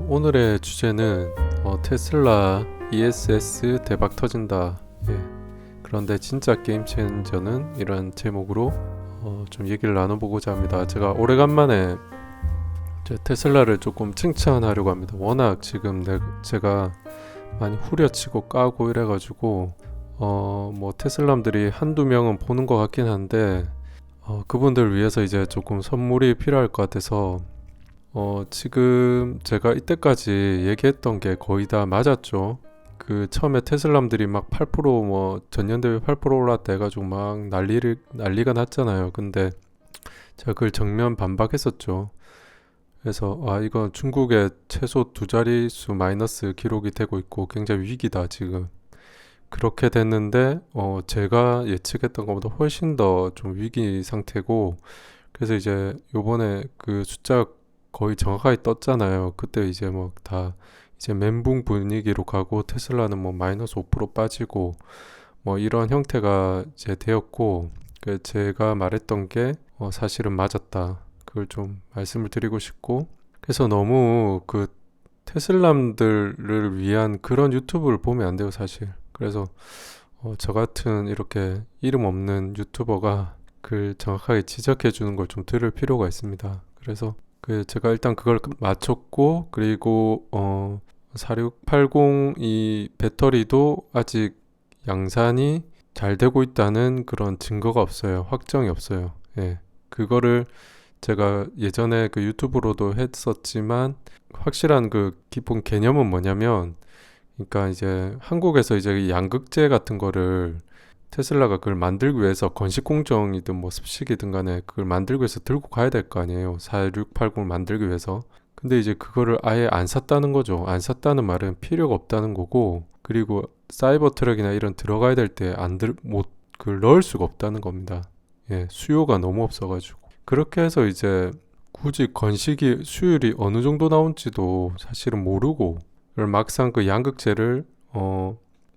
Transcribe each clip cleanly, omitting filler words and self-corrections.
오늘의 주제는 테슬라 ESS 대박 터진다. 예. 그런데 진짜 게임 체인저는 이런 제목으로 좀 얘기를 나눠보고자 합니다. 제가 오래간만에 테슬라를 조금 칭찬하려고 합니다. 워낙 지금 제가 많이 후려치고 까고 이래가지고 뭐 테슬람들이 한두 명은 보는 것 같긴 한데 그분들 위해서 이제 조금 선물이 필요할 것 같아서 지금 제가 이때까지 얘기했던 게 거의 다 맞았죠. 그 처음에 테슬람들이 막 8% 전년 대비 8% 올랐다 해가지고 막 난리가 났잖아요. 근데 제가 그걸 정면 반박했었죠. 그래서 이건 중국의 최소 두 자릿수 마이너스 기록이 되고 있고 굉장히 위기다 지금. 그렇게 됐는데 제가 예측했던 것보다 훨씬 더 좀 위기 상태고, 그래서 이제 요번에 그 숫자 거의 정확하게 떴잖아요. 그때 이제 뭐 다 이제 멘붕 분위기로 가고 테슬라는 뭐 마이너스 5% 빠지고 뭐 이런 형태가 이제 되었고, 그 제가 말했던 게 사실은 맞았다. 그걸 좀 말씀을 드리고 싶고, 그래서 너무 그 테슬람들을 위한 그런 유튜브를 보면 안 돼요, 사실. 그래서 저 같은 이렇게 이름 없는 유튜버가 그 정확하게 지적해 주는 걸 좀 들을 필요가 있습니다. 그래서 그 제가 일단 그걸 맞췄고, 그리고 4680 이 배터리도 아직 양산이 잘 되고 있다는 그런 증거가 없어요. 확정이 없어요. 예. 그거를 제가 예전에 그 유튜브로도 했었지만, 확실한 그 기본 개념은 뭐냐면, 그러니까 이제 한국에서 이제 이 양극재 같은 거를 테슬라가 그걸 만들기 위해서 건식 공정이든 뭐 습식이든 간에 그걸 만들기 위해서 들고 가야 될 거 아니에요. 4680을 만들기 위해서. 근데 이제 그거를 아예 안 샀다는 거죠. 안 샀다는 말은 필요가 없다는 거고, 그리고 사이버 트럭이나 이런 들어가야 될 때 못 그걸 넣을 수가 없다는 겁니다. 예, 수요가 너무 없어가지고. 그렇게 해서 이제 굳이 건식이 수율이 어느 정도 나온지도 사실은 모르고, 막상 그 양극재를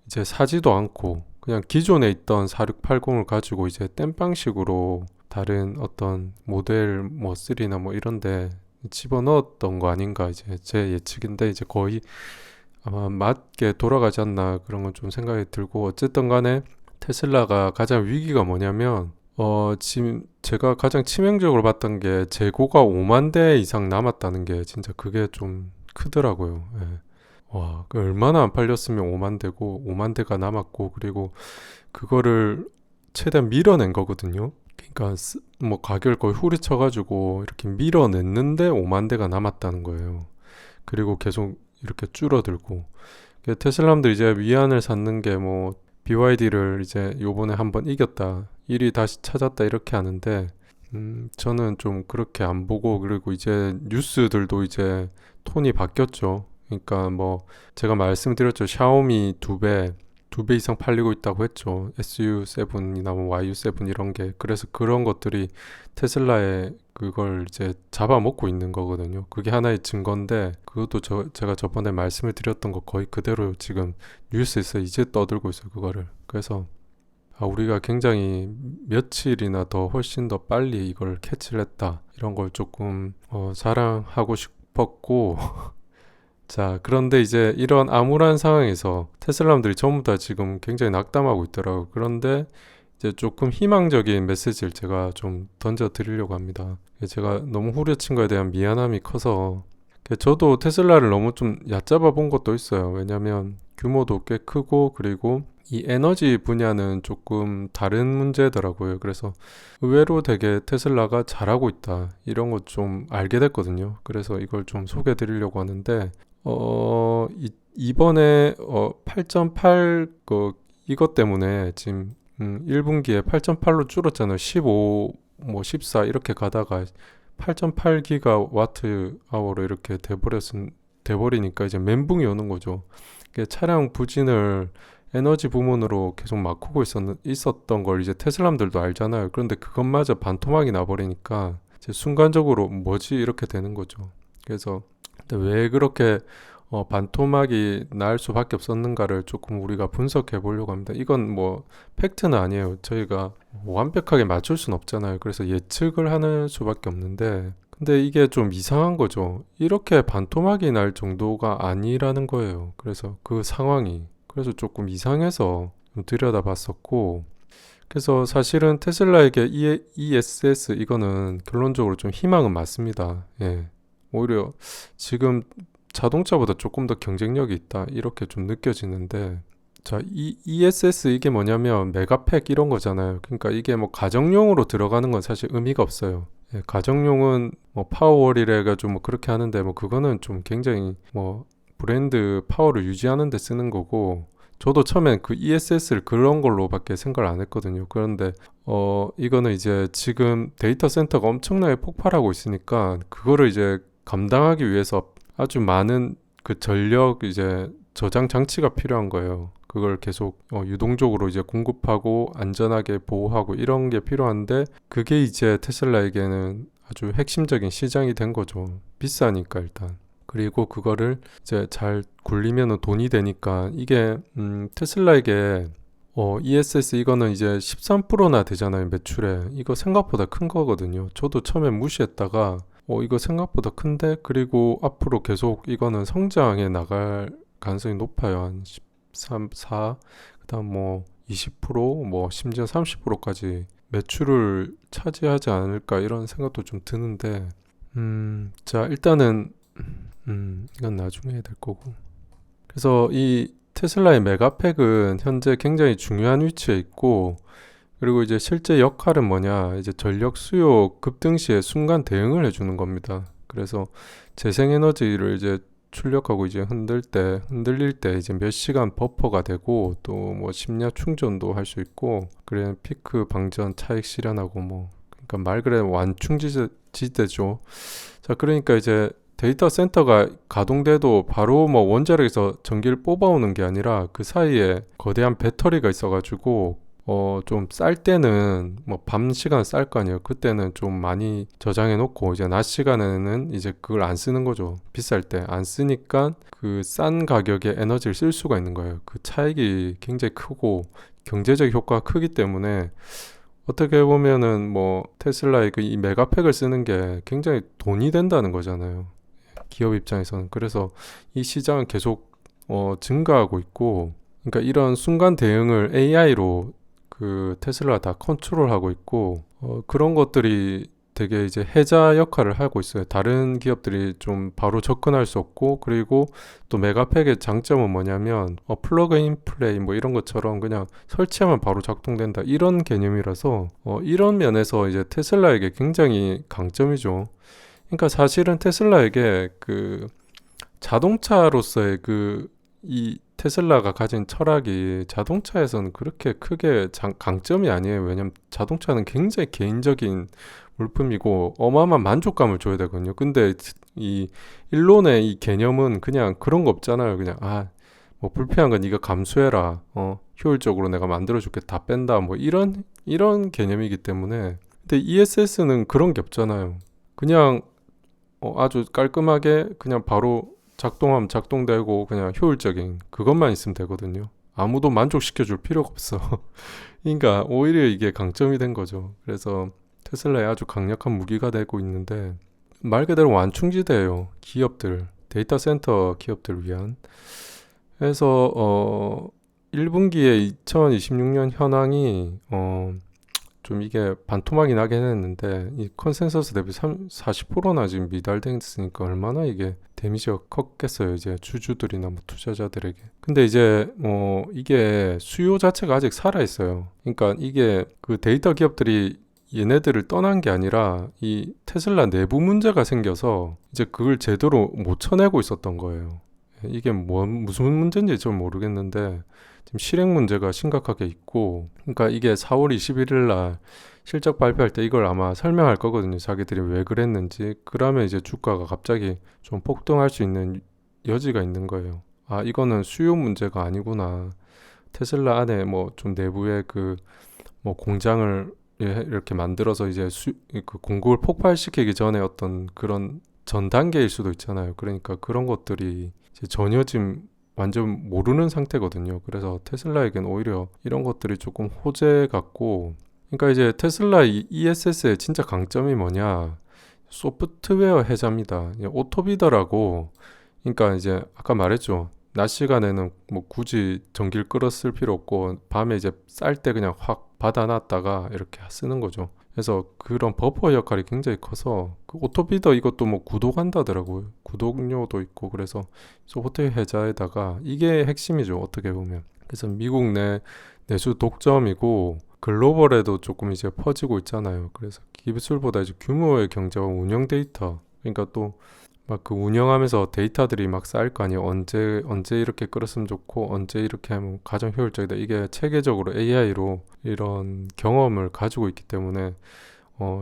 이제 사지도 않고 그냥 기존에 있던 4680을 가지고 이제 땜빵식으로 다른 어떤 모델 뭐 3나 뭐 이런데 집어넣었던 거 아닌가, 이제 제 예측인데, 이제 거의 아마 맞게 돌아가지 않나 그런 건 좀 생각이 들고, 어쨌든 간에 테슬라가 가장 위기가 뭐냐면 지금 제가 가장 치명적으로 봤던 게 재고가 5만 대 이상 남았다는 게 진짜 그게 좀 크더라고요. 예. 와, 그 얼마나 안 팔렸으면 5만 대고 5만 대가 남았고, 그리고 그거를 최대한 밀어낸 거거든요. 그러니까 뭐 가격을 거의 후리쳐가지고 이렇게 밀어냈는데 5만 대가 남았다는 거예요. 그리고 계속 이렇게 줄어들고, 테슬라람들 이제 위안을 삼는 게 뭐 BYD를 이제 요번에 한번 이겼다, 1위 다시 찾았다 이렇게 하는데, 저는 좀 그렇게 안 보고, 그리고 이제 뉴스들도 이제 톤이 바뀌었죠. 그러니까 뭐 제가 말씀드렸죠. 샤오미 두 배 이상 팔리고 있다고 했죠. SU7이나 뭐 YU7 이런 게. 그래서 그런 것들이 테슬라의 그걸 이제 잡아먹고 있는 거거든요. 그게 하나의 증거인데, 그것도 제가 저번에 말씀을 드렸던 거 거의 그대로 지금 뉴스에서 이제 떠들고 있어요, 그거를. 그래서 우리가 굉장히 며칠이나 더 훨씬 더 빨리 이걸 캐치를 했다, 이런 걸 조금 자랑하고 싶었고 자, 그런데 이제 이런 암울한 상황에서 테슬라람들이 전부 다 지금 굉장히 낙담하고 있더라고요. 그런데 이제 조금 희망적인 메시지를 제가 좀 던져 드리려고 합니다. 제가 너무 후려친 거에 대한 미안함이 커서, 저도 테슬라를 너무 좀 얕잡아 본 것도 있어요. 왜냐면 규모도 꽤 크고, 그리고 이 에너지 분야는 조금 다른 문제더라고요. 그래서 의외로 되게 테슬라가 잘하고 있다, 이런 것 좀 알게 됐거든요. 그래서 이걸 좀 소개해 드리려고 하는데, 이번에 8.8 이것 때문에 지금 1분기에 8.8로 줄었잖아요. 15, 뭐 14 이렇게 가다가 8.8 기가와트 아워로 이렇게 돼버리니까 이제 멘붕이 오는 거죠. 차량 부진을 에너지 부문으로 계속 막 하고 있었던 걸 이제 테슬람들도 알잖아요. 그런데 그것마저 반토막이 나버리니까 이제 순간적으로 뭐지 이렇게 되는 거죠. 그래서 근데 왜 그렇게 반토막이 날 수밖에 없었는가를 조금 우리가 분석해 보려고 합니다. 이건 뭐 팩트는 아니에요. 저희가 완벽하게 맞출 수는 없잖아요. 그래서 예측을 하는 수밖에 없는데, 근데 이게 좀 이상한 거죠. 이렇게 반토막이 날 정도가 아니라는 거예요. 그래서 그 상황이. 그래서 조금 이상해서 좀 들여다봤었고, 그래서 사실은 테슬라에게 ESS 이거는 결론적으로 좀 희망은 많습니다. 예. 오히려 지금 자동차보다 조금 더 경쟁력이 있다. 이렇게 좀 느껴지는데, 자, 이 ESS 이게 뭐냐면 메가팩 이런 거잖아요. 그러니까 이게 뭐 가정용으로 들어가는 건 사실 의미가 없어요. 예, 가정용은 뭐 파워월이라 해가지고 뭐 그렇게 하는데 뭐 그거는 좀 굉장히 뭐 브랜드 파워를 유지하는 데 쓰는 거고, 저도 처음엔 그 ESS를 그런 걸로밖에 생각을 안 했거든요. 그런데 이거는 이제 지금 데이터 센터가 엄청나게 폭발하고 있으니까 그거를 이제 감당하기 위해서 아주 많은 그 전력 이제 저장 장치가 필요한 거예요. 그걸 계속 유동적으로 이제 공급하고 안전하게 보호하고 이런 게 필요한데, 그게 이제 테슬라에게는 아주 핵심적인 시장이 된 거죠. 비싸니까 일단. 그리고 그거를 이제 잘 굴리면 돈이 되니까 이게 테슬라에게 ESS 이거는 이제 13%나 되잖아요, 매출에. 이거 생각보다 큰 거거든요. 저도 처음에 무시했다가 이거 생각보다 큰데, 그리고 앞으로 계속 이거는 성장해 나갈 가능성이 높아요. 한 13, 4, 그다음 뭐 20%, 뭐 심지어 30%까지 매출을 차지하지 않을까 이런 생각도 좀 드는데, 자, 일단은 이건 나중에 해야 될 거고. 그래서 이 테슬라의 메가팩은 현재 굉장히 중요한 위치에 있고, 그리고 이제 실제 역할은 뭐냐, 이제 전력 수요 급등 시에 순간 대응을 해주는 겁니다. 그래서 재생에너지를 이제 출력하고 이제 흔들릴 때 이제 몇 시간 버퍼가 되고, 또 뭐 심야 충전도 할 수 있고, 그래 피크 방전 차익 실현하고 뭐, 그러니까 말 그대로 완충지대죠. 자, 그러니까 이제 데이터 센터가 가동돼도 바로 뭐 원자력에서 전기를 뽑아오는 게 아니라 그 사이에 거대한 배터리가 있어가지고 좀 쌀 때는 뭐 밤 시간 쌀 거 아니에요. 그때는 좀 많이 저장해 놓고 이제 낮 시간에는 이제 그걸 안 쓰는 거죠. 비쌀 때 안 쓰니까 그 싼 가격에 에너지를 쓸 수가 있는 거예요. 그 차익이 굉장히 크고 경제적 효과가 크기 때문에, 어떻게 보면은 뭐 테슬라의 그 이 메가팩을 쓰는 게 굉장히 돈이 된다는 거잖아요. 기업 입장에서는. 그래서 이 시장은 계속 증가하고 있고, 그러니까 이런 순간 대응을 AI로 그 테슬라가 다 컨트롤하고 있고, 그런 것들이 되게 이제 해자 역할을 하고 있어요. 다른 기업들이 좀 바로 접근할 수 없고, 그리고 또 메가팩의 장점은 뭐냐면 플러그인 플레이 뭐 이런 것처럼 그냥 설치하면 바로 작동된다 이런 개념이라서 이런 면에서 이제 테슬라에게 굉장히 강점이죠. 그러니까 사실은 테슬라에게 그 자동차로서의 그 이 테슬라가 가진 철학이 자동차에서는 그렇게 크게 강점이 아니에요. 왜냐면 자동차는 굉장히 개인적인 물품이고 어마어마한 만족감을 줘야 되거든요. 근데 이 일론의 이 개념은 그냥 그런 거 없잖아요. 그냥 뭐 불필요한 건 네가 감수해라. 효율적으로 내가 만들어줄게. 다 뺀다. 뭐 이런 개념이기 때문에. 근데 ESS는 그런 게 없잖아요. 그냥 아주 깔끔하게 그냥 바로 작동하면 작동되고 그냥 효율적인 그것만 있으면 되거든요. 아무도 만족시켜 줄 필요가 없어. 그러니까 오히려 이게 강점이 된 거죠. 그래서 테슬라의 아주 강력한 무기가 되고 있는데, 말 그대로 완충지대예요. 기업들, 데이터 센터 기업들 위한. 그래서 1분기에 2026년 현황이 좀 이게 반토막이 나긴 했는데, 이 컨센서스 대비 40%나 지금 미달됐으니까 얼마나 이게 데미지가 컸겠어요. 이제 주주들이나 뭐 투자자들에게. 근데 이제 이게 수요 자체가 아직 살아 있어요. 그러니까 이게 그 데이터 기업들이 얘네들을 떠난 게 아니라 이 테슬라 내부 문제가 생겨서 이제 그걸 제대로 못 쳐내고 있었던 거예요. 이게 무슨 문제인지 좀 모르겠는데 지금 실행 문제가 심각하게 있고, 그러니까 이게 4월 21일 날 실적 발표할 때 이걸 아마 설명할 거거든요. 자기들이 왜 그랬는지. 그러면 이제 주가가 갑자기 좀 폭등할 수 있는 여지가 있는 거예요. 이거는 수요 문제가 아니구나. 테슬라 안에 뭐 좀 내부에 그 뭐 공장을 이렇게 만들어서 이제 그 공급을 폭발시키기 전에 어떤 그런 전 단계일 수도 있잖아요. 그러니까 그런 것들이 이제 전혀 지금 완전 모르는 상태거든요. 그래서 테슬라에겐 오히려 이런 것들이 조금 호재 같고, 그러니까 이제 테슬라 ESS의 진짜 강점이 뭐냐? 소프트웨어 해자입니다. 오토비더라고. 그러니까 이제 아까 말했죠. 낮 시간에는 뭐 굳이 전기를 끌어 쓸 필요 없고 밤에 이제 쌀 때 그냥 확 받아놨다가 이렇게 쓰는 거죠. 그래서 그런 버퍼 역할이 굉장히 커서 그 오토비더 이것도 뭐 구독한다더라고요. 구독료도 있고 그래서 소프트웨어 해자에다가 이게 핵심이죠. 어떻게 보면. 그래서 미국 내 내수 독점이고 글로벌에도 조금 이제 퍼지고 있잖아요. 그래서 기술보다 이제 규모의 경제와 운영 데이터 그러니까 또 막 그 운영하면서 데이터들이 막 쌓일 거 아니에요. 언제 이렇게 끌었으면 좋고 언제 이렇게 하면 가장 효율적이다. 이게 체계적으로 AI로 이런 경험을 가지고 있기 때문에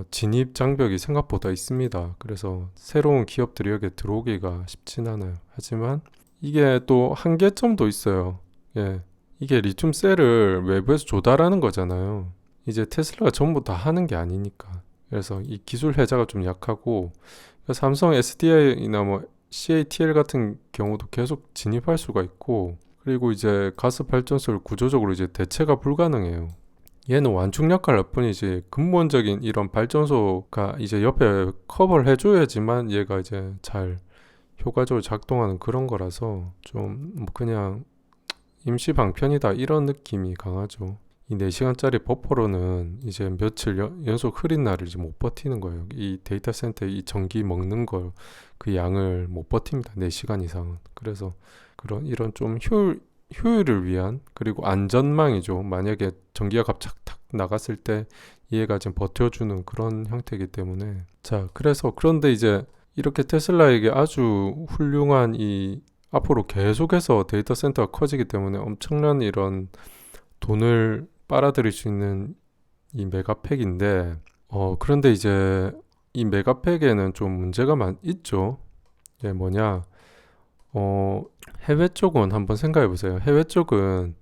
진입 장벽이 생각보다 있습니다. 그래서 새로운 기업들이 여기에 들어오기가 쉽진 않아요. 하지만 이게 또 한계점도 있어요. 예. 이게 리튬 셀을 외부에서 조달하는 거잖아요. 이제 테슬라가 전부 다 하는 게 아니니까. 그래서 이 기술 혜자가 좀 약하고 삼성 SDI나 뭐 CATL 같은 경우도 계속 진입할 수가 있고 그리고 이제 가스 발전소를 구조적으로 이제 대체가 불가능해요. 얘는 완충 역할일 뿐이지 근본적인 이런 발전소가 이제 옆에 커버를 해줘야지만 얘가 이제 잘 효과적으로 작동하는 그런 거라서 좀 뭐 그냥 임시 방편이다 이런 느낌이 강하죠. 이 4시간짜리 버퍼로는 이제 며칠 연속 흐린 날을 이제 못 버티는 거예요. 이 데이터 센터에 이 전기 먹는 걸 그 양을 못 버팁니다. 4시간 이상은. 그래서 그런 이런 좀 효율을 위한 그리고 안전망이죠. 만약에 전기가 갑자기 탁 나갔을 때 얘가 지금 버텨주는 그런 형태이기 때문에 자 그래서 그런데 이제 이렇게 테슬라에게 아주 훌륭한 이 앞으로 계속해서 데이터 센터가 커지기 때문에 엄청난 이런 돈을 빨아들일 수 있는 이 메가팩인데 그런데 이제 이 메가팩에는 좀 문제가 있죠. 예, 뭐냐 해외 쪽은 한번 생각해 보세요. 해외 쪽은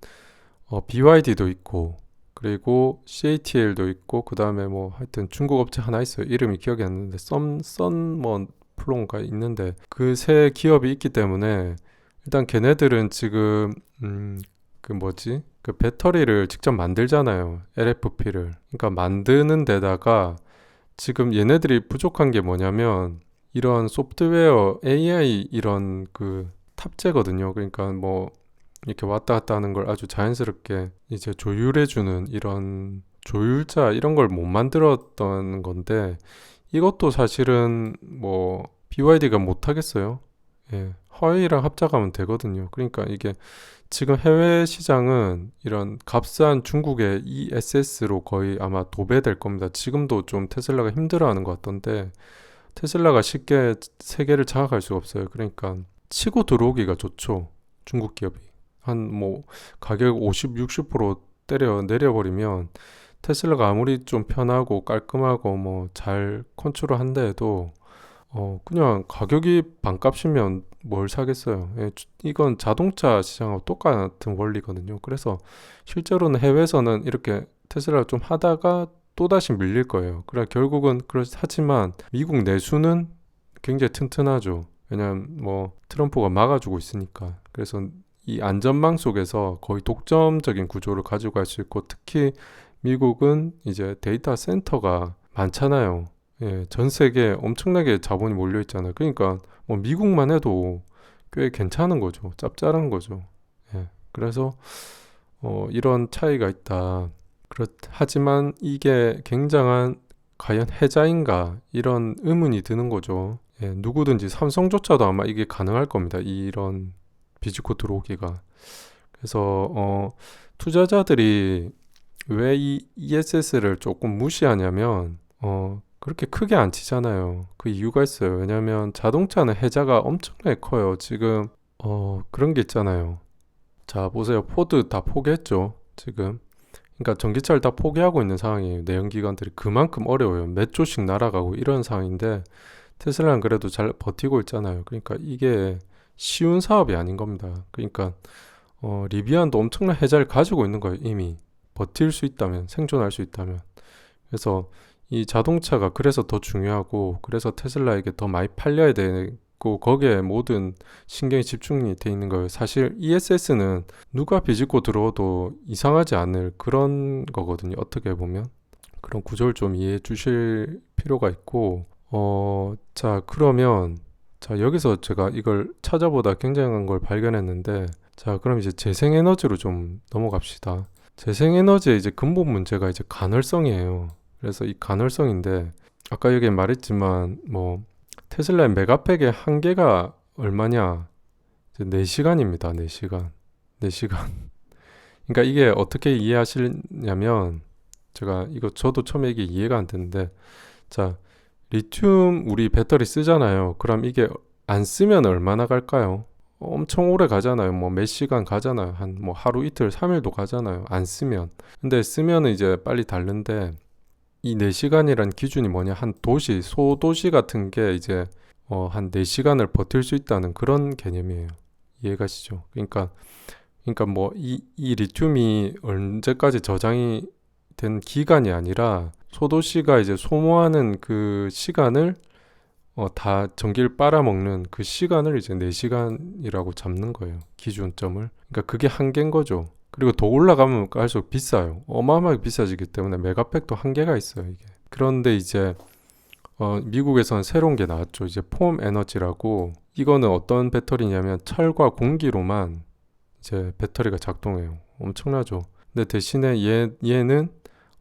BYD도 있고 그리고 CATL도 있고 그 다음에 뭐 하여튼 중국 업체 하나 있어요. 이름이 기억이 안 나는데 썬뭐 플론가 있는데 그 세 기업이 있기 때문에 일단 걔네들은 지금 그 뭐지? 그 배터리를 직접 만들잖아요. LFP를. 그러니까 만드는 데다가 지금 얘네들이 부족한 게 뭐냐면 이런 소프트웨어 AI 이런 그 탑재거든요. 그러니까 뭐 이렇게 왔다 갔다 하는 걸 아주 자연스럽게 이제 조율해주는 이런 조율자 이런 걸 못 만들었던 건데 이것도 사실은 뭐 BYD가 못 하겠어요. 예, 화웨이랑 합작하면 되거든요. 그러니까 이게 지금 해외 시장은 이런 값싼 중국의 ESS로 거의 아마 도배될 겁니다. 지금도 좀 테슬라가 힘들어하는 것 같던데 테슬라가 쉽게 세계를 장악할 수가 없어요. 그러니까 치고 들어오기가 좋죠. 중국 기업이. 한 뭐 가격 50, 60% 때려 내려버리면 테슬라가 아무리 좀 편하고 깔끔하고 뭐 잘 컨트롤한다 해도 그냥 가격이 반값이면 뭘 사겠어요. 예, 이건 자동차 시장하고 똑같은 원리거든요. 그래서 실제로는 해외에서는 이렇게 테슬라를 좀 하다가 또다시 밀릴 거예요. 그래 결국은 하지만 미국 내수는 굉장히 튼튼하죠. 왜냐하면 뭐 트럼프가 막아주고 있으니까. 그래서 이 안전망 속에서 거의 독점적인 구조를 가지고 갈 수 있고 특히 미국은 이제 데이터 센터가 많잖아요. 예, 전 세계에 엄청나게 자본이 몰려 있잖아요. 그러니까 뭐 미국만 해도 꽤 괜찮은 거죠. 짭짤한 거죠. 예, 그래서 이런 차이가 있다. 하지만 이게 굉장한 과연 해자인가 이런 의문이 드는 거죠. 예, 누구든지 삼성조차도 아마 이게 가능할 겁니다. 이런 비즈코 들어오기가. 그래서 투자자들이 왜 이 ESS를 조금 무시하냐면 그렇게 크게 안 치잖아요. 그 이유가 있어요. 왜냐면 자동차는 해자가 엄청나게 커요. 지금 그런 게 있잖아요. 자, 보세요. 포드 다 포기했죠. 지금. 그러니까 전기차를 다 포기하고 있는 상황이에요. 내연기관들이 그만큼 어려워요. 몇 조씩 날아가고 이런 상황인데 테슬라는 그래도 잘 버티고 있잖아요. 그러니까 이게 쉬운 사업이 아닌 겁니다. 그러니까 리비안도 엄청난 해자를 가지고 있는 거예요. 이미 버틸 수 있다면, 생존할 수 있다면. 그래서 이 자동차가 그래서 더 중요하고 그래서 테슬라에게 더 많이 팔려야 되고 거기에 모든 신경이 집중이 돼 있는 거예요. 사실 ESS는 누가 비집고 들어도 이상하지 않을 그런 거거든요. 어떻게 보면 그런 구조를 좀 이해해 주실 필요가 있고 자, 그러면, 자, 여기서 제가 이걸 찾아보다 굉장한 걸 발견했는데, 자, 그럼 이제 재생에너지로 좀 넘어갑시다. 재생에너지의 이제 근본 문제가 이제 간헐성이에요. 그래서 이 간헐성인데, 아까 여기 말했지만, 뭐, 테슬라의 메가팩의 한계가 얼마냐? 이제 4시간입니다. 4시간. 4시간. 그러니까 이게 어떻게 이해하시냐면, 제가 이거 저도 처음에 이게 이해가 안 됐는데, 자, 리튬 우리 배터리 쓰잖아요. 그럼 이게 안 쓰면 얼마나 갈까요? 엄청 오래 가잖아요. 뭐 몇 시간 가잖아요. 한 뭐 하루 이틀 3일도 가잖아요. 안 쓰면. 근데 쓰면은 이제 빨리 닳는데 이 4시간이란 기준이 뭐냐? 한 도시, 소도시 같은 게 이제 한 4시간을 버틸 수 있다는 그런 개념이에요. 이해가시죠? 그러니까 뭐 이 리튬이 언제까지 저장이 된 기간이 아니라 소도시가 이제 소모하는 그 시간을 다 전기를 빨아먹는 그 시간을 이제 4시간이라고 잡는 거예요. 기준점을. 그러니까 그게 한계인 거죠. 그리고 더 올라가면 갈수록 비싸요. 어마어마하게 비싸지기 때문에 메가팩도 한계가 있어요, 이게. 그런데 이제 미국에서는 새로운 게 나왔죠. 이제 폼 에너지라고. 이거는 어떤 배터리냐면 철과 공기로만 이제 배터리가 작동해요. 엄청나죠. 근데 대신에 얘는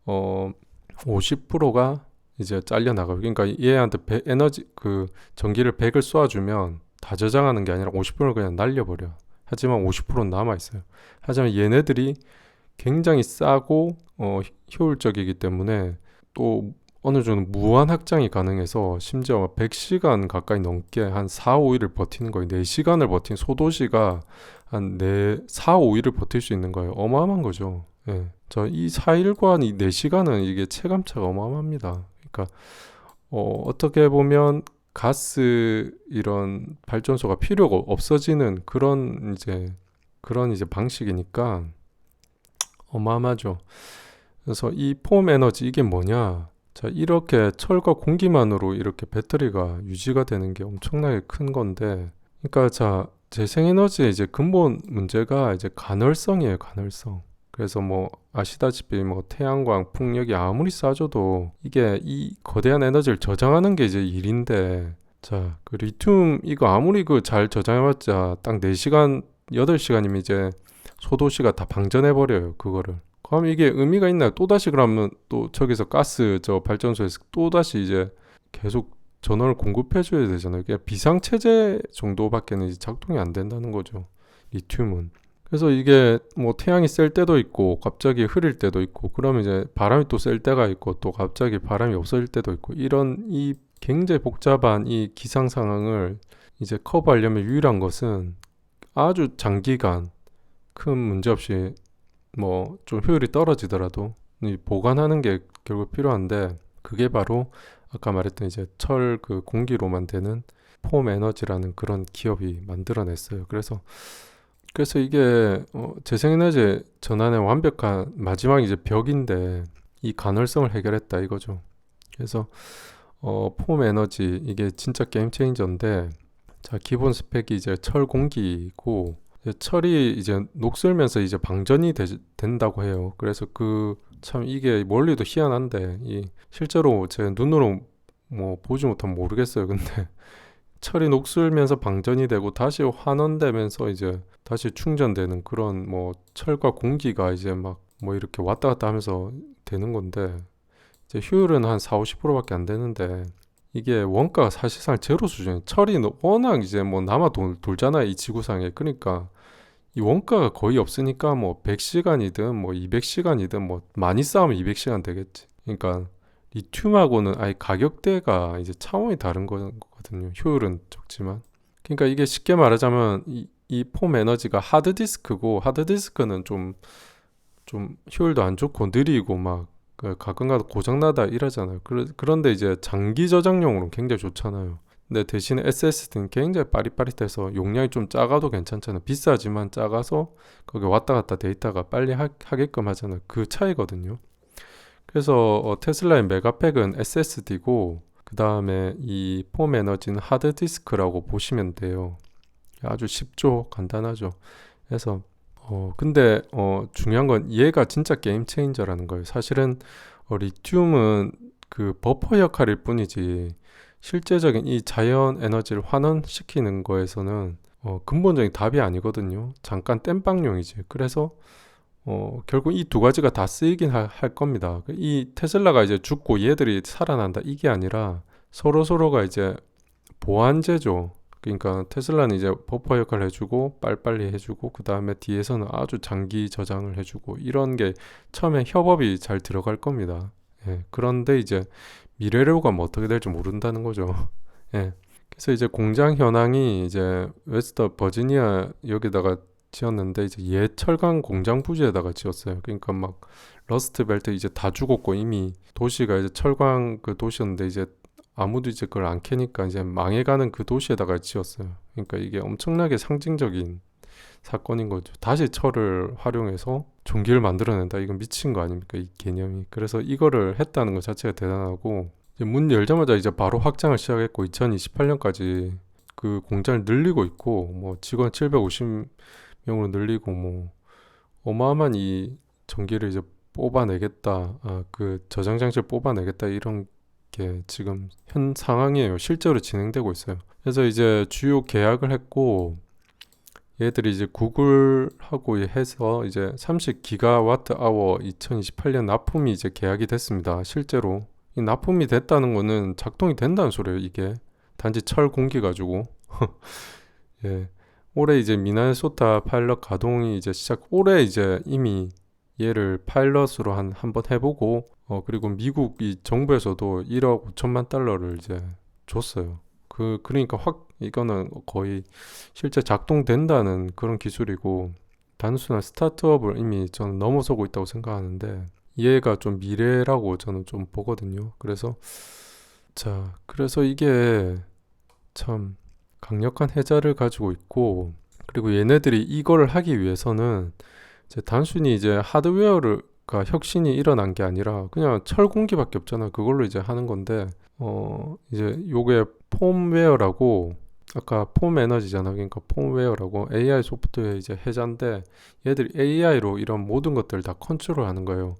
50%가 이제 잘려 나가요. 그러니까 얘한테 에너지 그 전기를 100을 쏘아주면 다 저장하는 게 아니라 50%를 그냥 날려버려. 하지만 50%는 남아 있어요. 하지만 얘네들이 굉장히 싸고 효율적이기 때문에 또 어느 정도 무한 확장이 가능해서 심지어 100시간 가까이 넘게 한 4, 5일을 버티는 거예요. 4시간을 버틴 소도시가 한 4, 5일을 버틸 수 있는 거예요. 어마어마한 거죠. 예. 이 4일과 이 4시간은 이게 체감차가 어마어마합니다. 그러니까 어떻게 보면 가스 이런 발전소가 필요가 없어지는 그런 이제 방식이니까 어마어마하죠. 그래서 이 폼 에너지 이게 뭐냐? 자, 이렇게 철과 공기만으로 이렇게 배터리가 유지가 되는 게 엄청나게 큰 건데, 그러니까 자, 재생에너지의 이제 근본 문제가 이제 간헐성이에요, 간헐성. 그래서 뭐 아시다시피 뭐 태양광, 풍력이 아무리 싸줘도 이게 이 거대한 에너지를 저장하는 게 이제 일인데, 자, 그 리튬 이거 아무리 그 잘 저장해봤자 딱 4시간, 8시간이면 이제 소도시가 다 방전해버려요, 그거를. 그럼 이게 의미가 있나요? 또다시 그러면 또 저기서 가스 저 발전소에서 또다시 이제 계속 전원을 공급해줘야 되잖아요. 그냥 비상체제 정도밖에는 이제 작동이 안 된다는 거죠. 리튬은. 그래서 이게 뭐 태양이 셀 때도 있고 갑자기 흐릴 때도 있고 그러면 이제 바람이 또 셀 때가 있고 또 갑자기 바람이 없어질 때도 있고 이런 이 굉장히 복잡한 이 기상 상황을 이제 커버하려면 유일한 것은 아주 장기간 큰 문제 없이 뭐 좀 효율이 떨어지더라도 이 보관하는 게 결국 필요한데 그게 바로 아까 말했던 이제 철 그 공기로만 되는 폼 에너지라는 그런 기업이 만들어냈어요. 그래서 이게 재생에너지 전환의 완벽한 마지막 이제 벽인데 이 간헐성을 해결했다 이거죠. 그래서 폼 에너지 이게 진짜 게임 체인저인데 자 기본 스펙이 이제 철 공기고 철이 이제 녹슬면서 이제 방전이 된다고 해요. 그래서 그 참 이게 원리도 희한한데 이 실제로 제 눈으로 뭐 보지 못하면 모르겠어요. 근데 철이 녹슬면서 방전이 되고 다시 환원되면서 이제 다시 충전되는 그런 뭐 철과 공기가 이제 막 뭐 이렇게 왔다 갔다 하면서 되는 건데 이제 효율은 한 4, 50%밖에 안 되는데 이게 원가가 사실상 제로 수준이에요. 철이 워낙 이제 뭐 남아 돌잖아요. 이 지구상에. 그러니까 이 원가가 거의 없으니까 뭐 100시간이든 뭐 200시간이든 뭐 많이 싸우면 200시간 되겠지. 그러니까 리튬하고는 아예 가격대가 이제 차원이 다른 거거든요. 효율은 적지만. 그러니까 이게 쉽게 말하자면 이 폼 에너지가 하드디스크고 하드디스크는 좀 효율도 안 좋고 느리고 막 가끔가다 고장나다 이러잖아요. 그런데 이제 장기 저장용으로는 굉장히 좋잖아요. 근데 대신에 SSD는 굉장히 빠릿빠릿해서 용량이 좀 작아도 괜찮잖아요. 비싸지만 작아서 거기 왔다 갔다 데이터가 빨리 하게끔 하잖아요. 그 차이거든요. 그래서 테슬라의 메가팩은 SSD고 그 다음에 이 폼 에너지는 하드디스크라고 보시면 돼요. 아주 쉽죠. 간단하죠. 그래서 근데 중요한 건 얘가 진짜 게임 체인저라는 거예요. 사실은 리튬은 그 버퍼 역할일 뿐이지 실제적인 이 자연 에너지를 환원시키는 거에서는 근본적인 답이 아니거든요. 잠깐 땜빵용이지. 그래서 결국 이 두 가지가 다 쓰이긴 할 겁니다. 이 테슬라가 이제 죽고 얘들이 살아난다 이게 아니라 서로서로가 이제 보완제죠. 그러니까 테슬라는 이제 버퍼 역할을 해주고 빨리빨리 해주고 그 다음에 뒤에서는 아주 장기 저장을 해주고 이런 게 처음에 협업이 잘 들어갈 겁니다. 예, 그런데 이제 미래로 가면 어떻게 될지 모른다는 거죠. 예. 그래서 이제 공장 현황이 이제 웨스트 버지니아 여기다가 지었는데 이제 예철강 공장 부지에다가 지었어요. 그러니까 막 러스트 벨트 이제 다 죽었고 이미 도시가 이제 철강 그 도시였는데 이제 아무도 이제 그걸 안 캐니까 이제 망해가는 그 도시에다가 지었어요. 그러니까 이게 엄청나게 상징적인 사건인 거죠. 다시 철을 활용해서 전기를 만들어낸다. 이건 미친 거 아닙니까? 이 개념이. 그래서 이거를 했다는 것 자체가 대단하고 이제 문 열자마자 이제 바로 확장을 시작했고 2028년까지 그 공장을 늘리고 있고 뭐 직원 750명으로 늘리고 뭐 어마어마한 이 전기를 이제 뽑아내겠다. 그 저장 장치를 뽑아내겠다 이런 게 지금 현 상황이에요. 실제로 진행되고 있어요. 그래서 이제 주요 계약을 했고 얘들이 이제 구글하고 해서 이제 30기가와트 아워 2028년 납품이 이제 계약이 됐습니다. 실제로 이 납품이 됐다는 거는 작동이 된다는 소리예요. 이게 단지 철 공기 가지고 예. 올해 이제 미네소타 파일럿 가동이 이제 올해 이제 이미 얘를 파일럿으로 한번 해보고 그리고 미국 이 정부에서도 1억 5천만 달러를 이제 줬어요. 그러니까 이거는 거의 실제 작동된다는 그런 기술이고 단순한 스타트업을 이미 저는 넘어서고 있다고 생각하는데 얘가 좀 미래라고 저는 좀 보거든요. 그래서 이게 참 강력한 해자를 가지고 있고 그리고 얘네들이 이거를 하기 위해서는 이제 단순히 이제 하드웨어가 혁신이 일어난 게 아니라 그냥 철공기밖에 없잖아. 그걸로 이제 하는 건데 이제 요게 폼웨어라고 아까 폼 에너지잖아. 그러니까 폼웨어라고 AI 소프트웨어 이제 해자인데 얘들이 AI로 이런 모든 것들을 다 컨트롤하는 거예요.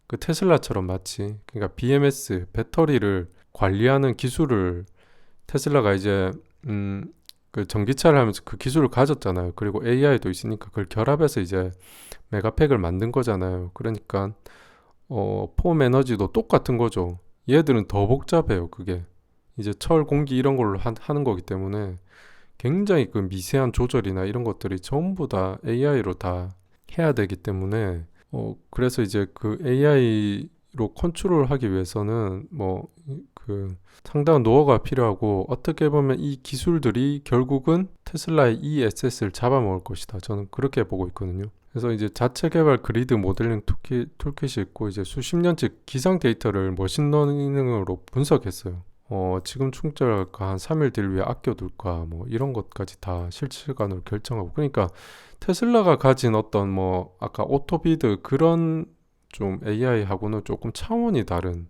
그 테슬라처럼 마치 그러니까 BMS 배터리를 관리하는 기술을 테슬라가 이제 그 전기차를 하면서 그 기술을 가졌잖아요. 그리고 AI도 있으니까 그걸 결합해서 이제 메가팩을 만든 거잖아요. 그러니까 폼 에너지도 똑같은 거죠. 얘들은 더 복잡해요. 그게 이제 철, 공기 이런 걸로 하는 거기 때문에 굉장히 그 미세한 조절이나 이런 것들이 전부 다 AI로 다 해야 되기 때문에 그래서 이제 그 AI로 컨트롤하기 위해서는 뭐 그 상당한 노하우가 필요하고 어떻게 보면 이 기술들이 결국은 테슬라의 ESS를 잡아먹을 것이다. 저는 그렇게 보고 있거든요. 그래서 이제 자체 개발 그리드 모델링 툴킷이 있고 이제 수십 년째 기상 데이터를 머신러닝으로 분석했어요. 지금 충전할까 한 3일 뒤를 위해 아껴둘까 뭐 이런 것까지 다 실시간으로 결정하고 그러니까 테슬라가 가진 어떤 뭐 아까 오토비드 그런 좀 AI하고는 조금 차원이 다른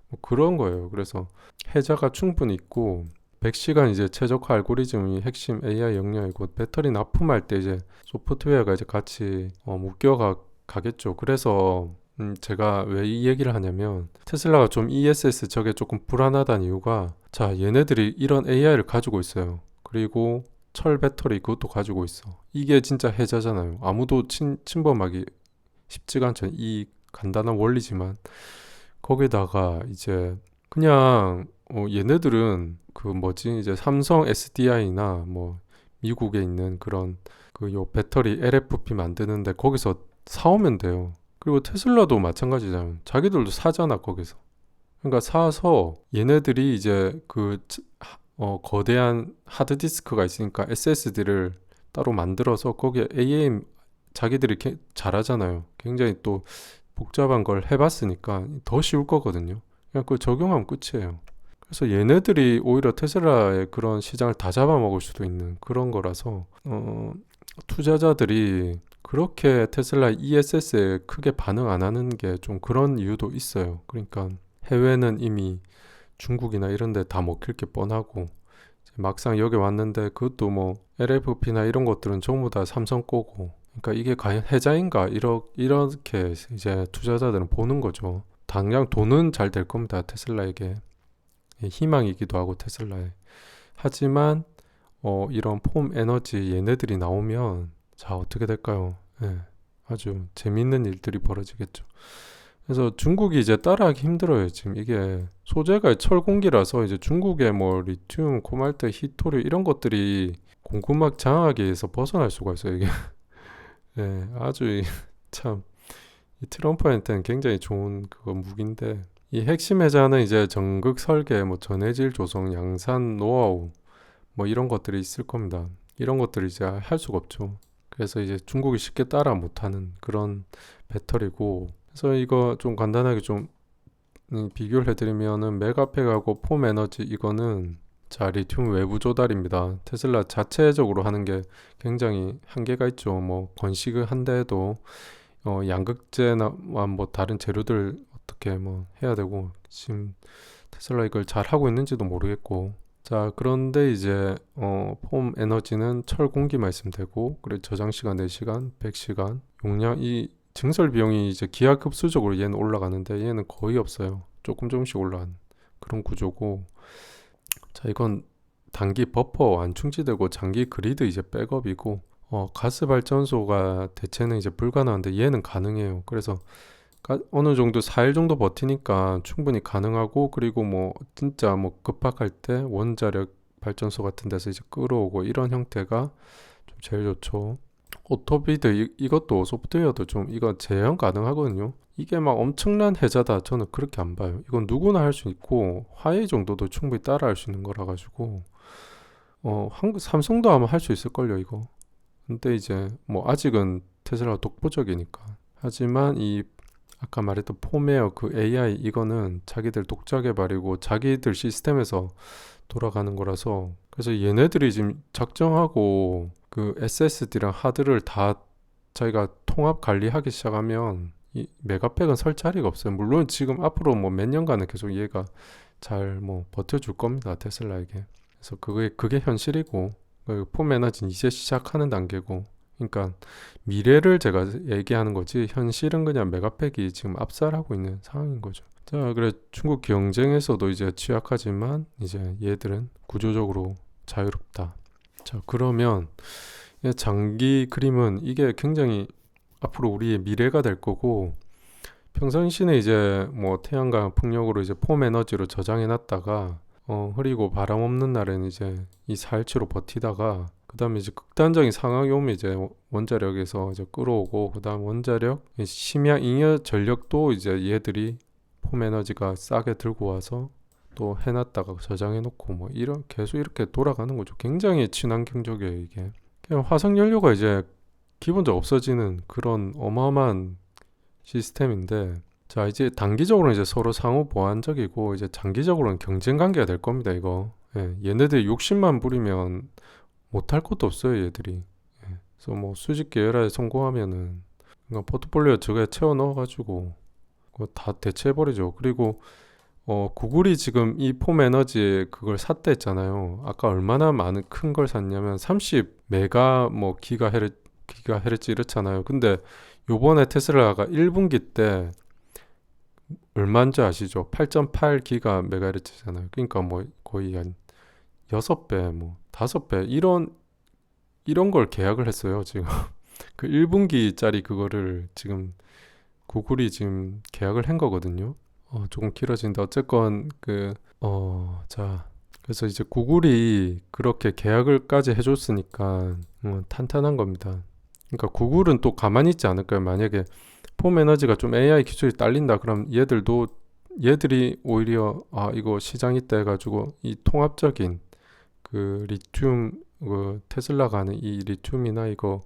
뭐 그런 거예요. 그래서 해자가 충분히 있고 100시간 이제 최적화 알고리즘이 핵심 AI 역량이고 배터리 납품할 때 이제 소프트웨어가 이제 같이 가겠죠. 그래서 제가 왜 이 얘기를 하냐면 테슬라가 좀 ESS 저게 조금 불안하다는 이유가 자 얘네들이 이런 AI를 가지고 있어요. 그리고 철 배터리 그것도 가지고 있어. 이게 진짜 해자잖아요. 아무도 침범하기 쉽지가 않죠. 이 간단한 원리지만 거기다가 이제 그냥 얘네들은 그 뭐지 이제 삼성 SDI나 뭐 미국에 있는 그런 그 요 배터리 LFP 만드는데 거기서 사오면 돼요. 그리고 테슬라도 마찬가지잖아요. 자기들도 사잖아 거기서. 그러니까 사서 얘네들이 이제 거대한 하드디스크가 있으니까 SSD를 따로 만들어서 거기에 AM 자기들이 잘하잖아요. 굉장히 또 복잡한 걸 해봤으니까 더 쉬울 거거든요. 그냥 그걸 적용하면 끝이에요. 그래서 얘네들이 오히려 테슬라의 그런 시장을 다 잡아먹을 수도 있는 그런 거라서 투자자들이 그렇게 테슬라 ESS에 크게 반응 안 하는 게 좀 그런 이유도 있어요. 그러니까 해외는 이미 중국이나 이런 데 다 먹힐 게 뻔하고 막상 여기 왔는데 그것도 뭐 LFP나 이런 것들은 전부 다 삼성 거고 그러니까 이게 과연 해자인가 이렇게 이제 투자자들은 보는 거죠. 당장 돈은 잘 될 겁니다. 테슬라에게. 희망이기도 하고 테슬라에. 하지만 이런 폼 에너지 얘네들이 나오면 자 어떻게 될까요? 예, 아주 재밌는 일들이 벌어지겠죠. 그래서 중국이 이제 따라하기 힘들어요. 지금 이게 소재가 철공기라서 이제 중국의 뭐 리튬, 코발트, 히토류 이런 것들이 공급망 장악에서 벗어날 수가 있어요. 이게 예, 아주 참 이 트럼프한테는 굉장히 좋은 그거 무기인데 이 핵심 해자는 이제 전극 설계, 뭐 전해질 조성, 양산 노하우 뭐 이런 것들이 있을 겁니다. 이런 것들을 이제 할 수가 없죠. 그래서 이제 중국이 쉽게 따라 못하는 그런 배터리고 그래서 이거 좀 간단하게 좀 비교를 해드리면은 메가팩하고 폼 에너지 이거는 자 리튬 외부 조달입니다. 테슬라 자체적으로 하는 게 굉장히 한계가 있죠. 뭐 건식을 한데도 양극재나 뭐 다른 재료들 어떻게 뭐 해야 되고 지금 테슬라 이걸 잘 하고 있는지도 모르겠고 자 그런데 이제 폼 에너지는 철 공기만 있으면 되고 그리고 저장 시간 4시간 100시간 용량 이 증설 비용이 이제 기하급수적으로 얘는 올라가는데 얘는 거의 없어요. 조금씩 올라가는 그런 구조고 자 이건 단기 버퍼 안 충지되고 장기 그리드 이제 백업이고 가스 발전소가 대체는 이제 불가능한데 얘는 가능해요. 그래서 어느 정도 4일 정도 버티니까 충분히 가능하고 그리고 뭐 진짜 뭐 급박할 때 원자력 발전소 같은 데서 이제 끌어오고 이런 형태가 좀 제일 좋죠. 오토비드 이것도 소프트웨어도 좀 이거 재현 가능하거든요. 이게 막 엄청난 해자다 저는 그렇게 안 봐요. 이건 누구나 할 수 있고 화웨이 정도도 충분히 따라 할 수 있는 거라 가지고 삼성도 아마 할 수 있을걸요 이거. 근데 이제 뭐 아직은 테슬라가 독보적이니까. 하지만 이 아까 말했던 폼웨어 그 AI 이거는 자기들 독자 개발이고 자기들 시스템에서 돌아가는 거라서 그래서 얘네들이 지금 작정하고 그 SSD랑 하드를 다 자기가 통합 관리하기 시작하면 이 메가팩은 설 자리가 없어요. 물론 지금 앞으로 뭐 몇 년간은 계속 얘가 잘 뭐 버텨줄 겁니다 테슬라에게. 그래서 그게 현실이고 폼 에너지는 이제 시작하는 단계고 그러니까 미래를 제가 얘기하는 거지 현실은 그냥 메가팩이 지금 압살하고 있는 상황인 거죠. 자, 그래 중국 경쟁에서도 이제 취약하지만 이제 얘들은 구조적으로 자유롭다. 자, 그러면 장기 그림은 이게 굉장히 앞으로 우리의 미래가 될 거고 평상시에 이제 뭐 태양광 풍력으로 이제 폼 에너지로 저장해 놨다가 흐리고 바람 없는 날에는 이제 이 4일치로 버티다가 그 다음에 이제 극단적인 상황이 오면 이제 원자력에서 이제 끌어오고 그 다음 원자력 심야 잉여 전력도 이제 얘들이 폼 에너지가 싸게 들고 와서 또 해놨다가 저장해 놓고 뭐 이런 계속 이렇게 돌아가는 거죠. 굉장히 친환경적이에요 이게. 그냥 화석 연료가 이제 기본적으로 없어지는 그런 어마어마한 시스템인데 자 이제 단기적으로는 이제 서로 상호 보완적이고 이제 장기적으로는 경쟁 관계가 될 겁니다 이거. 예, 얘네들이 욕심만 부리면 못할 것도 없어요 얘들이. 예, 그래서 뭐 수직 계열화에 성공하면은 그러니까 포트폴리오 저게 채워 넣어가지고 그거 다 대체해버리죠. 그리고 구글이 지금 이 폼 에너지에 그걸 샀다 했잖아요. 아까 얼마나 많은 큰 걸 샀냐면 30 메가 뭐 기가헤르츠 이렇잖아요. 근데 요번에 테슬라가 1분기 때 얼마인지 아시죠? 8.8 기가 메가헤르츠잖아요. 그러니까 뭐 거의 한 6배, 뭐 5배 이런 걸 계약을 했어요, 지금. 그 1분기짜리 그거를 지금 구글이 지금 계약을 한 거거든요. 조금 길어진데 어쨌건 자 그래서 이제 구글이 그렇게 계약을까지 해줬으니까 탄탄한 겁니다. 그러니까 구글은 또 가만히 있지 않을까요? 만약에 폼 에너지가 좀 AI 기술이 딸린다 그럼 얘들이 오히려 이거 시장 있다 해가지고 이 통합적인 그 리튬 그 테슬라가 하는 이 리튬이나 이거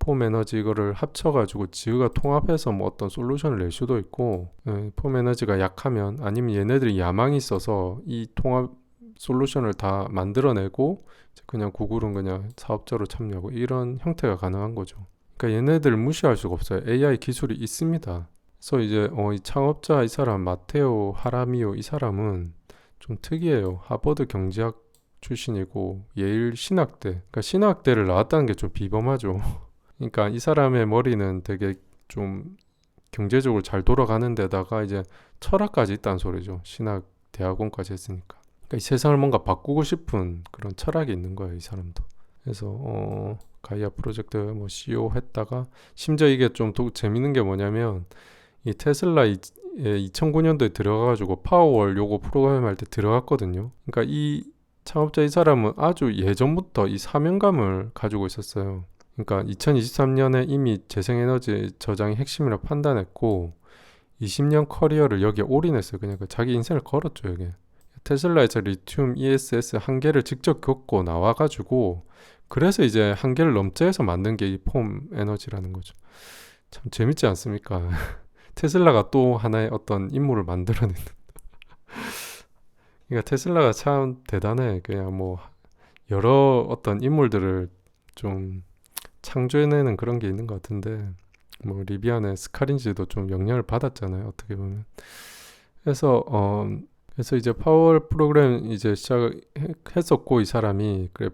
폼 에너지 이거를 합쳐가지고 지가 통합해서 뭐 어떤 솔루션을 낼 수도 있고 폼 에너지가 약하면 아니면 얘네들이 야망이 있어서 이 통합 솔루션을 다 만들어내고 그냥 구글은 그냥 사업자로 참여하고 이런 형태가 가능한 거죠. 그러니까 얘네들 무시할 수가 없어요. AI 기술이 있습니다. 그래서 이제 이 창업자 이 사람 마테오 하라미오 이 사람은 좀 특이해요. 하버드 경제학 출신이고 예일 신학대 그러니까 신학대를 나왔다는 게 좀 비범하죠. 그러니까 이 사람의 머리는 되게 좀 경제적으로 잘 돌아가는 데다가 이제 철학까지 있다는 소리죠. 신학 대학원까지 했으니까. 그러니까 이 세상을 뭔가 바꾸고 싶은 그런 철학이 있는 거예요, 이 사람도. 그래서 가이아 프로젝트 뭐 CEO 했다가 심지어 이게 좀 재밌는 게 뭐냐면 이 테슬라 2009년도에 들어가가지고 파워월 요거 프로그램 할 때 들어갔거든요. 그러니까 이 창업자 이 사람은 아주 예전부터 이 사명감을 가지고 있었어요. 그러니까 2023년에 이미 재생에너지 저장이 핵심이라 판단했고 20년 커리어를 여기에 올인했어요. 그냥 자기 인생을 걸었죠, 여기. 테슬라에서 리튬 ESS 한계를 직접 겪고 나와가지고 그래서 이제 한계를 넘자 해서 만든 게 이 폼 에너지라는 거죠. 참 재밌지 않습니까? 테슬라가 또 하나의 어떤 인물을 만들어낸. 그러니까 테슬라가 참 대단해. 그냥 뭐 여러 어떤 인물들을 좀 창조해내는 그런 게 있는 것 같은데 뭐 리비안의 스카린지도 좀 영향을 받았잖아요. 어떻게 보면. 그래서 이제 파월 프로그램 이제 시작했었고 이 사람이 그래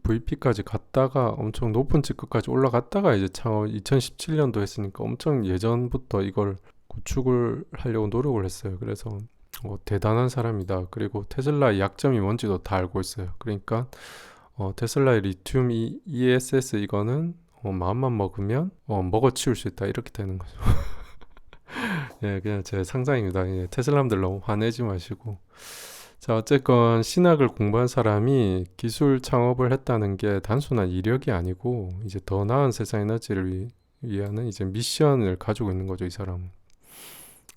VP까지 갔다가 엄청 높은 직급까지 올라갔다가 이제 창업 2017년도 했으니까 엄청 예전부터 이걸 구축을 하려고 노력을 했어요. 그래서 대단한 사람이다. 그리고 테슬라의 약점이 뭔지도 다 알고 있어요. 그러니까 테슬라의 리튬 ESS 이거는 마음만 먹으면 먹어치울 수 있다 이렇게 되는 거죠. 예, 그냥 제 상상입니다. 예, 테슬라들 너무 화내지 마시고. 자, 어쨌건 신학을 공부한 사람이 기술 창업을 했다는 게 단순한 이력이 아니고 이제 더 나은 세상 에너지를 위하는 이제 미션을 가지고 있는 거죠, 이 사람은.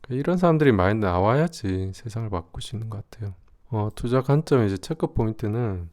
이런 사람들이 많이 나와야지 세상을 바꿀 수 있는 것 같아요. 투자 관점 이제 체크 포인트는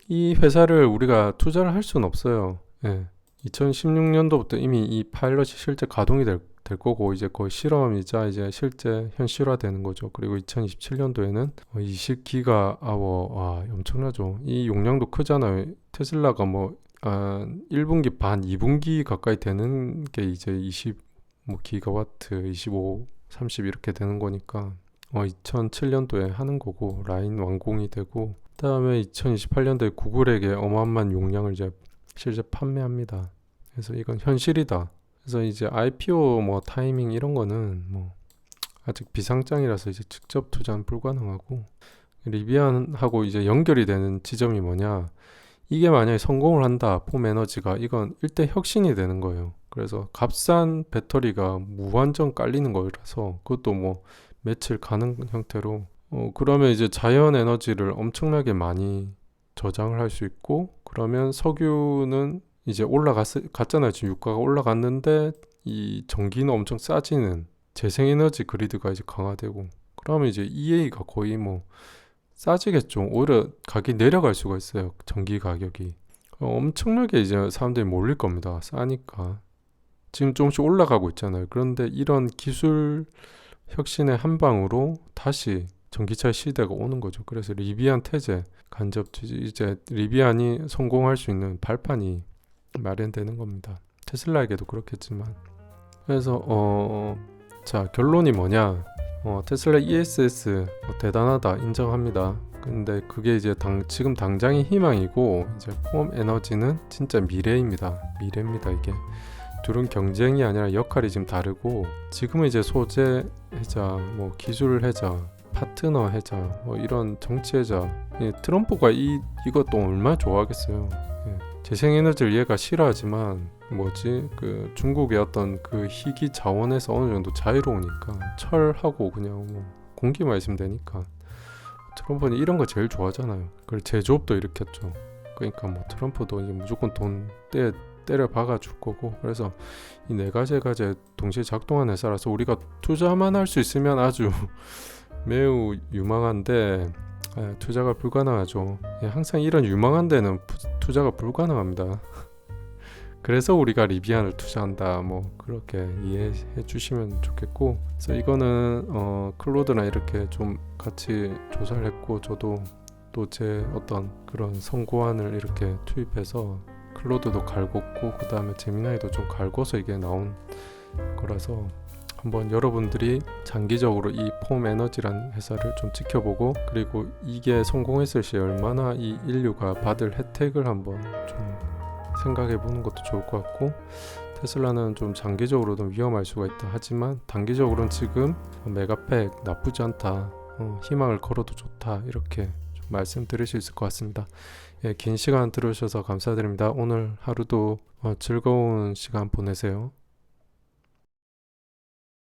이 회사를 우리가 투자를 할 수는 없어요. 예. 2016년도부터 이미 이 파일럿이 실제 가동이 될 거고 이제 거의 실험이자 이제 실제 현실화되는 거죠. 그리고 2027년도에는 20기가 아워, 와 엄청나죠. 이 용량도 크잖아요. 테슬라가 뭐 1분기 반, 2분기 가까이 되는 게 이제 20 뭐 기가와트, 25, 30 이렇게 되는 거니까 2007년도에 하는 거고 라인 완공이 되고 그다음에 2028년도에 구글에게 어마어마한 용량을 이제 실제 판매합니다. 그래서 이건 현실이다. 그래서 이제 IPO 뭐 타이밍 이런 거는 뭐 아직 비상장이라서 이제 직접 투자는 불가능하고 리비안하고 이제 연결이 되는 지점이 뭐냐? 이게 만약에 성공을 한다, 폼 에너지가 이건 일대 혁신이 되는 거예요. 그래서 값싼 배터리가 무한정 깔리는 거라서 그것도 뭐 며칠 가는 형태로 그러면 이제 자연 에너지를 엄청나게 많이 저장을 할 수 있고 그러면 석유는 이제 갔잖아요. 지금 유가가 올라갔는데 이 전기는 엄청 싸지는 재생에너지 그리드가 이제 강화되고 그러면 이제 EA가 거의 뭐 싸지겠죠. 오히려 가격이 내려갈 수가 있어요. 전기 가격이 엄청나게 이제 사람들이 몰릴 겁니다. 싸니까 지금 조금씩 올라가고 있잖아요. 그런데 이런 기술 혁신의 한 방으로 다시 전기차 시대가 오는 거죠. 그래서 리비안 태제 간접 이제 리비안이 성공할 수 있는 발판이 마련되는 겁니다. 테슬라에게도 그렇겠지만 그래서 자 결론이 뭐냐 테슬라 ESS 대단하다 인정합니다. 근데 그게 이제 지금 당장의 희망이고 이제 폼 에너지는 진짜 미래입니다. 미래입니다. 이게 둘은 경쟁이 아니라 역할이 지금 다르고 지금은 이제 소재 해자 뭐 기술 해자 파트너 해자 뭐 이런 정치 해자 트럼프가 이것도 얼마나 좋아하겠어요. 재생에너지를 얘가 싫어하지만 그 중국의 어떤 그 희귀 자원에서 어느 정도 자유로우니까 철하고 그냥 뭐 공기만 있으면 되니까 트럼프는 이런 거 제일 좋아하잖아요. 그걸 제조업도 일으켰죠. 그러니까 뭐 트럼프도 이게 무조건 돈 때려 박아 줄 거고 그래서 이 네 가지 동시에 작동하는 회사라서 우리가 투자만 할 수 있으면 아주 매우 유망한데 투자가 불가능하죠. 항상 이런 유망한 데는 투자가 불가능합니다. 그래서 우리가 리비안을 투자한다 뭐 그렇게 이해해 주시면 좋겠고 그래서 이거는 클로드나 이렇게 좀 같이 조사를 했고 저도 또 제 어떤 그런 선고안을 이렇게 투입해서 클로드도 갈궜고 그 다음에 제미나이도 좀 갈궈서 이게 나온 거라서 한번 여러분들이 장기적으로 이 폼 에너지라는 회사를 좀 지켜보고 그리고 이게 성공했을 시에 얼마나 이 인류가 받을 혜택을 한번 좀 생각해 보는 것도 좋을 것 같고 테슬라는 좀 장기적으로도 위험할 수가 있다 하지만 단기적으로는 지금 메가팩 나쁘지 않다 희망을 걸어도 좋다, 이렇게 좀 말씀드릴 수 있을 것 같습니다. 예, 긴 시간 들어주셔서 감사드립니다. 오늘 하루도 즐거운 시간 보내세요.